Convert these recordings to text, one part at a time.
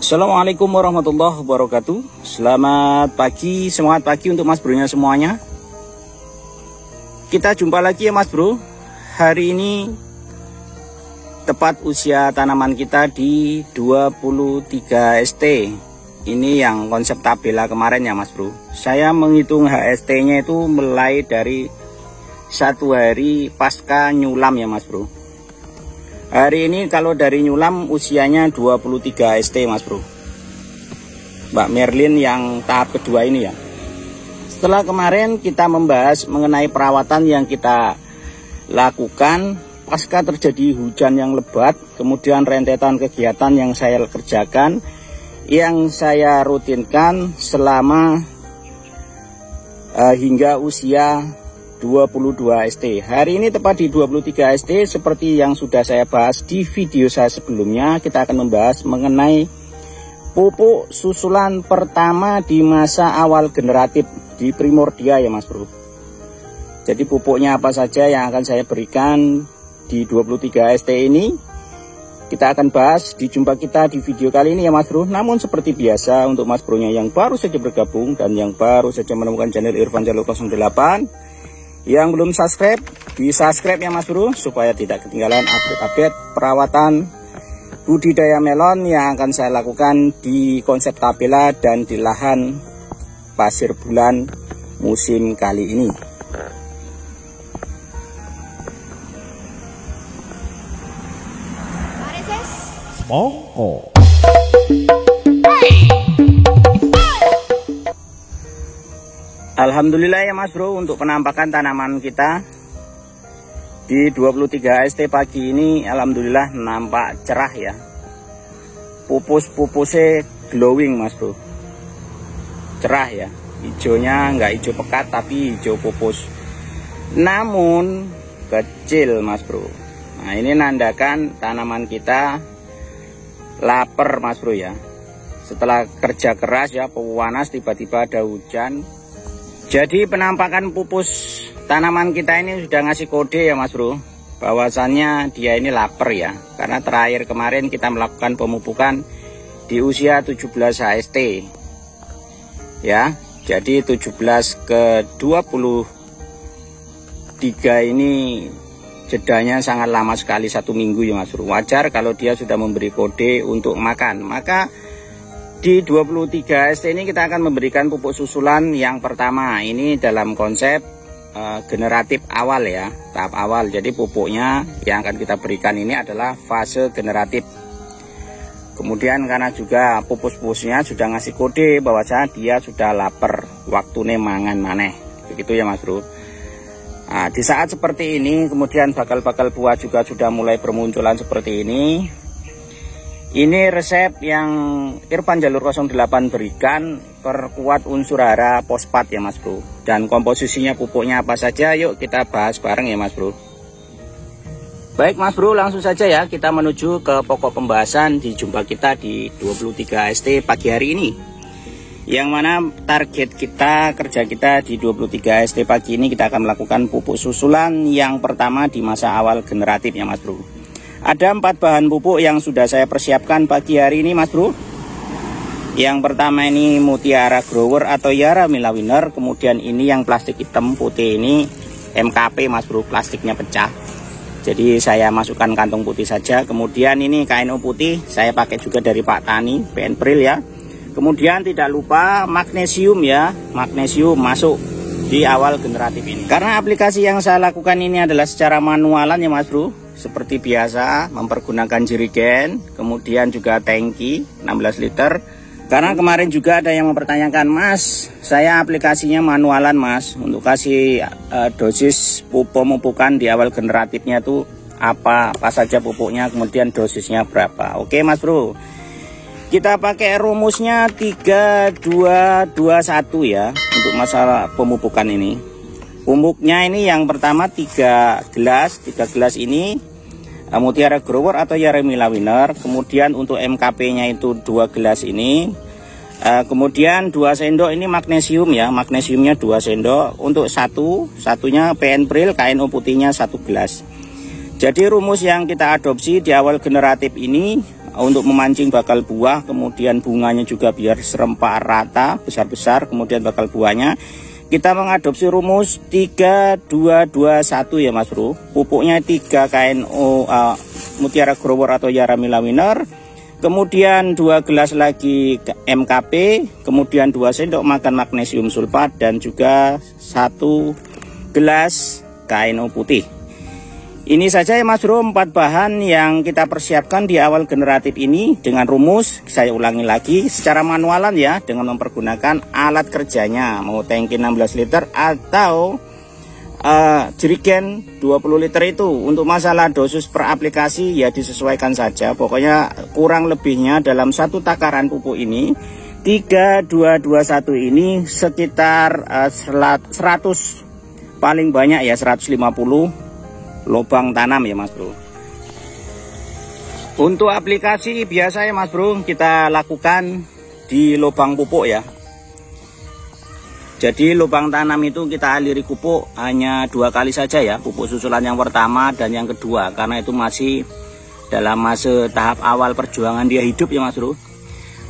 Assalamualaikum warahmatullahi wabarakatuh. Selamat pagi, semangat pagi untuk mas bronya semuanya. Kita jumpa lagi ya mas bro. Hari ini tepat usia tanaman kita di 23 ST. Ini yang konsep tabela kemarin ya mas bro. Saya menghitung HST nya itu mulai dari 1 hari pasca nyulam ya mas bro. Hari ini kalau dari nyulam usianya 23 ST mas bro, Mbak Merlin yang tahap kedua ini ya. Setelah kemarin kita membahas mengenai perawatan yang kita lakukan pasca terjadi hujan yang lebat, kemudian rentetan kegiatan yang saya kerjakan, yang saya rutinkan selama hingga usia 22 ST. Hari ini tepat di 23 ST. Seperti yang sudah saya bahas di video saya sebelumnya, kita akan membahas mengenai pupuk susulan pertama di masa awal generatif di Primordia ya mas bro. Jadi pupuknya apa saja yang akan saya berikan di 23 ST ini, kita akan bahas di jumpa kita di video kali ini ya mas bro. Namun seperti biasa untuk mas bronya yang baru saja bergabung dan yang baru saja menemukan channel Irfan Jalur 08, yang belum subscribe, di subscribe ya mas bro, supaya tidak ketinggalan update-update perawatan budidaya melon yang akan saya lakukan di konsep tabela dan di lahan pasir bulan musim kali ini. Oh. Alhamdulillah ya mas bro, untuk penampakan tanaman kita di 23 ST pagi ini alhamdulillah nampak cerah ya. Pupus-pupusnya glowing mas bro, cerah ya. Hijaunya nggak hijau pekat tapi hijau pupus, namun kecil mas bro. Nah ini nandakan tanaman kita lapar mas bro ya. Setelah kerja keras ya, pewanas, tiba-tiba ada hujan. Jadi penampakan pupus tanaman kita ini sudah ngasih kode ya mas bro, bahwasannya dia ini lapar ya. Karena terakhir kemarin kita melakukan pemupukan di usia 17 HST ya. Jadi 17 ke 23 ini jedanya sangat lama sekali, 1 minggu ya mas bro. Wajar kalau dia sudah memberi kode untuk makan. Maka di 23 ST ini kita akan memberikan pupuk susulan yang pertama. Ini dalam konsep generatif awal ya, tahap awal. Jadi pupuknya yang akan kita berikan ini adalah fase generatif. Kemudian karena juga pupus-pupusnya sudah ngasih kode bahwa dia sudah lapar, waktunya mangan maneh. Begitu ya mas bro. Nah, di saat seperti ini kemudian bakal-bakal buah juga sudah mulai bermunculan seperti ini. Ini resep yang Irfan Jalur 08 berikan, perkuat unsur hara fosfat ya mas bro. Dan komposisinya pupuknya apa saja, yuk kita bahas bareng ya mas bro. Baik mas bro, langsung saja ya kita menuju ke pokok pembahasan di jumpa kita di 23 ST pagi hari ini. Yang mana target kita, kerja kita di 23 ST pagi ini, kita akan melakukan pupuk susulan yang pertama di masa awal generatif ya mas bro. Ada 4 bahan pupuk yang sudah saya persiapkan pagi hari ini mas bro. Yang pertama ini Mutiara Grower atau Yara Mila Winner. Kemudian ini yang plastik hitam putih ini MKP mas bro, plastiknya pecah. Jadi saya masukkan kantong putih saja. Kemudian ini KNO putih, saya pakai juga dari Pak Tani, PN Pril ya. Kemudian tidak lupa magnesium ya, magnesium masuk di awal generatif ini. Karena aplikasi yang saya lakukan ini adalah secara manualan ya mas bro. Seperti biasa mempergunakan jerigen, kemudian juga tangki 16 liter. Karena kemarin juga ada yang mempertanyakan, mas saya aplikasinya manualan mas, untuk kasih dosis pemupukan di awal generatifnya tuh apa saja pupuknya, kemudian dosisnya berapa. Oke mas bro, kita pakai rumusnya 3221 ya untuk masalah pemupukan ini. Pupuknya ini yang pertama 3 gelas ini Mutiara Grower atau Yara Mila Winner. Kemudian untuk MKP-nya itu 2 gelas ini. Kemudian 2 sendok ini magnesium ya, magnesiumnya 2 sendok. Untuk satunya PN Pril, KNO putihnya 1 gelas. Jadi rumus yang kita adopsi di awal generatif ini untuk memancing bakal buah, kemudian bunganya juga biar serempak rata, besar-besar, kemudian bakal buahnya. Kita mengadopsi rumus 3221 ya Mas Bro. Pupuknya 3 KNO Mutiara Growor atau Yaramila Winner. Kemudian 2 gelas lagi MKP, kemudian 2 sendok makan magnesium sulfat dan juga 1 gelas KNO putih. Ini saja ya Mas Bro, 4 bahan yang kita persiapkan di awal generatif ini dengan rumus. Saya ulangi lagi secara manualan ya, dengan mempergunakan alat kerjanya, mau tangki 16 liter atau jerigen 20 liter itu. Untuk masalah dosis per aplikasi ya disesuaikan saja, pokoknya kurang lebihnya dalam 1 takaran pupuk ini 3221 ini sekitar 100, paling banyak ya 150 lubang tanam ya Mas Bro. Untuk aplikasi biasa ya Mas Bro, kita lakukan di lubang pupuk ya. Jadi lubang tanam itu kita aliri pupuk hanya 2 kali saja ya, pupuk susulan yang pertama dan yang kedua, karena itu masih dalam masa tahap awal perjuangan dia hidup ya Mas Bro.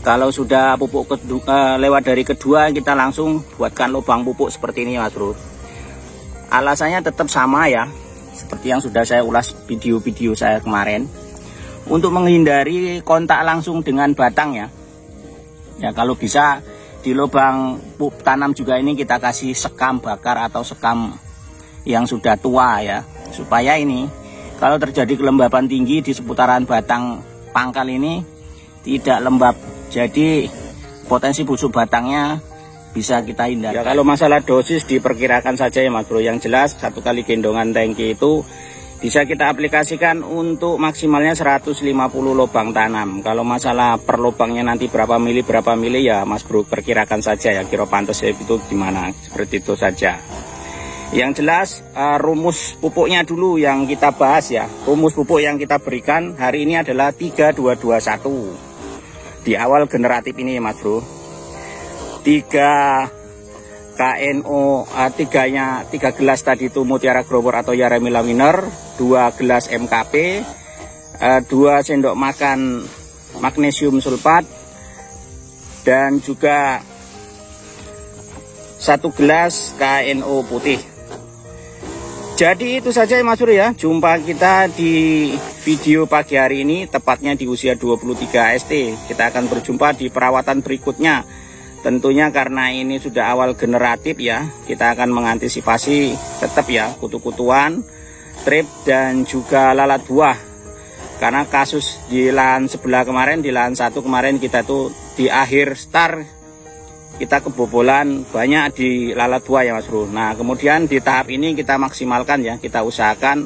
Kalau sudah pupuk lewat dari kedua, kita langsung buatkan lubang pupuk seperti ini Mas Bro. Alasannya tetap sama ya, seperti yang sudah saya ulas video-video saya kemarin, untuk menghindari kontak langsung dengan batang ya. Ya kalau bisa di lubang pupuk tanam juga ini kita kasih sekam bakar atau sekam yang sudah tua ya, supaya ini kalau terjadi kelembapan tinggi di seputaran batang pangkal ini tidak lembab, jadi potensi busuk batangnya bisa kita hindari. Ya, kalau masalah dosis diperkirakan saja ya Mas Bro. Yang jelas 1 kali gendongan tangki itu bisa kita aplikasikan untuk maksimalnya 150 lubang tanam. Kalau masalah per lubangnya nanti berapa mili ya Mas Bro perkirakan saja ya, kira pantas itu gimana, seperti itu saja. Yang jelas rumus pupuknya dulu yang kita bahas ya. Rumus pupuk yang kita berikan hari ini adalah 3221 di awal generatif ini ya Mas Bro. 3 KNO, 3 gelas tadi itu Mutiara Growor atau Yaramila Winner, 2 gelas MKP, 2 sendok makan magnesium sulfat, dan juga 1 gelas KNO putih. Jadi itu saja ya Mas Bro ya, jumpa kita di video pagi hari ini, tepatnya di usia 23 ST. Kita akan berjumpa di perawatan berikutnya. Tentunya karena ini sudah awal generatif ya, kita akan mengantisipasi tetap ya kutu-kutuan, trip dan juga lalat buah. Karena kasus di lahan sebelah kemarin, di lahan 1 kemarin kita tuh di akhir start kita kebobolan banyak di lalat buah ya Mas Bro. Nah kemudian di tahap ini kita maksimalkan ya, kita usahakan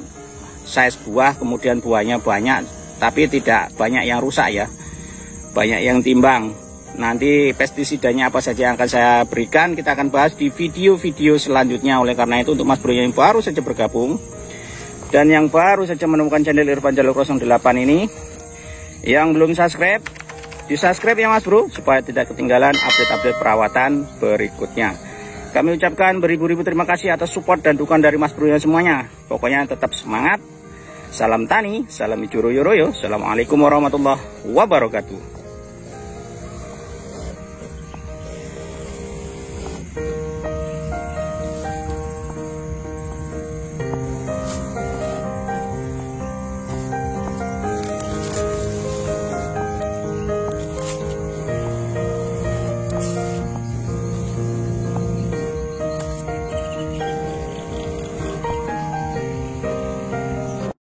size buah, kemudian buahnya banyak tapi tidak banyak yang rusak ya, banyak yang timbang. Nanti pestisidanya apa saja yang akan saya berikan kita akan bahas di video-video selanjutnya. Oleh karena itu untuk Mas Bro yang baru saja bergabung dan yang baru saja menemukan channel Irfan Jalur 08 ini, yang belum subscribe, di subscribe ya Mas Bro supaya tidak ketinggalan update-update perawatan berikutnya. Kami ucapkan beribu-ribu terima kasih atas support dan dukungan dari Mas Bro yang semuanya. Pokoknya tetap semangat. Salam tani, salam hijau royo royo. Assalamualaikum warahmatullahi wabarakatuh.